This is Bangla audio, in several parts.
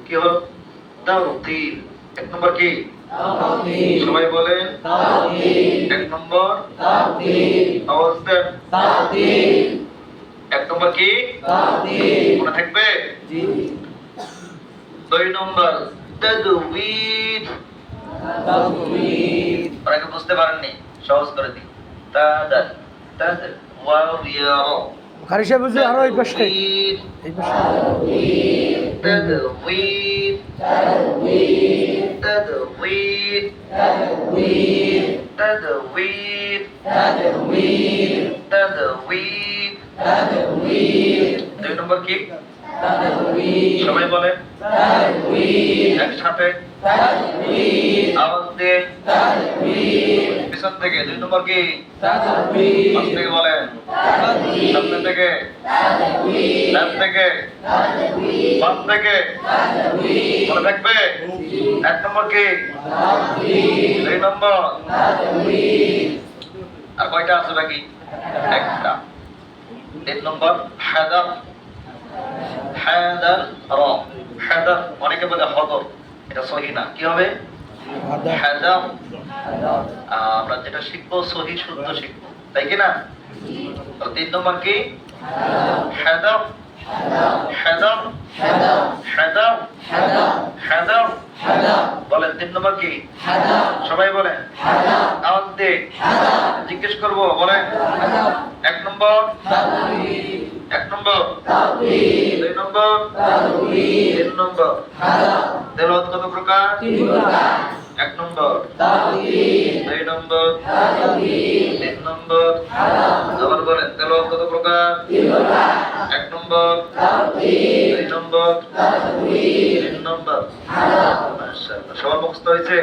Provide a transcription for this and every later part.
কি হলো? তাওতিল। এক নম্বর কি? সবাই বলেন এক নম্বর আওয়াজ দেন। এক নম্বর কি? মনে থাকবে? দুই নম্বর তাদওয়ীর। অনেকে বুঝতে পারেননি, সহজ করে দিই। তাদাল তাদাল ওয়াও ইয়া রা। কারি সাহেব বুঝলে আরো এই পাশে তাদওয়ীর তাদওয়ীর তাদওয়ীর তাদওয়ীর। দুই নম্বর কি? সবাই বলেন একসাথে আওয়াজ দিয়ে পিছন থেকে। দুই নম্বর কি? পাশ থেকে বলেন, সামনে থেকে, ডান থেকে, বাম থেকে। মনে থাকবে? এক নম্বর কি? দুই নম্বর। আর কয়টা আছে বাকি? একটা। তিন নম্বর হাদার। হাদার র। হাদার অনেকে বলে হদর, এটা সহি না। কি হবে? হাদার। আমরা যেটা শিখবো সহি শুদ্ধ শিখবো, তাই কি না? তিন নম্বর কি? হাদার হাদার হাদার হাদার। বলেন তিন নম্বর কি? সবাই বলেন আওয়াজ দিয়ে জিজ্ঞেস করবো। বলেন এক নম্বর এক নম্বর দুই নম্বর তিন নম্বর। তেলাওয়াত কত প্রকার? এক নম্বর দুই নম্বর তিন নম্বর। আবার বলেন তেলাওয়াত কত প্রকার? এক নম্বর দুই নম্বর তিন নম্বর। মাশাআল্লাহ, সবার মুখস্থ হয়েছে?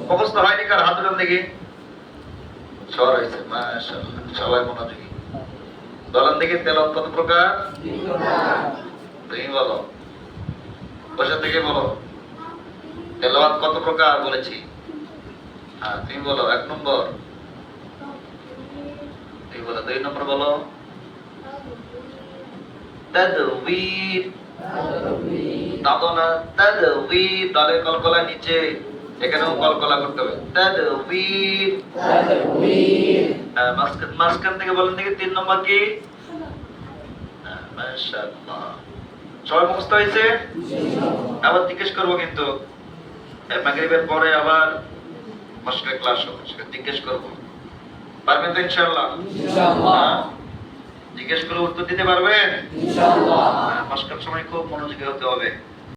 মুখস্থ হয়নি কার? হাত উঠান দেখি। সবার হয়েছে, মাশাআল্লাহ, সবাই মনোযোগী। বলেন দেখি তেলাওয়াত কত প্রকার? তুমি বলো, বসে থেকে বলো তেলাওয়াত কত প্রকার বলেছি। হ্যাঁ তুমি বলো এক নম্বর, তুমি বলো দুই নম্বর, বলো তাদওয়ীর। দাদনা তাদওয়ীর, দালের কলকলা নিচে, এখানেও কলকলা করতে হবে। তাদওয়ীর। মাঝখান থেকে বলেন দেখি তিন নম্বর কি? মাশাআল্লাহ, সবাই মুখস্থ হয়েছে? আবার জিজ্ঞেস করবো কিন্তু মাগরিবের পরে আবার মশকের ক্লাস হবে, সেটা জিজ্ঞেস করবো। পারবেন তো ইনশাআল্লাহ? জিজ্ঞেস করে উত্তর দিতে পারবেন? মশকের সময় খুব মনোযোগী হতে হবে।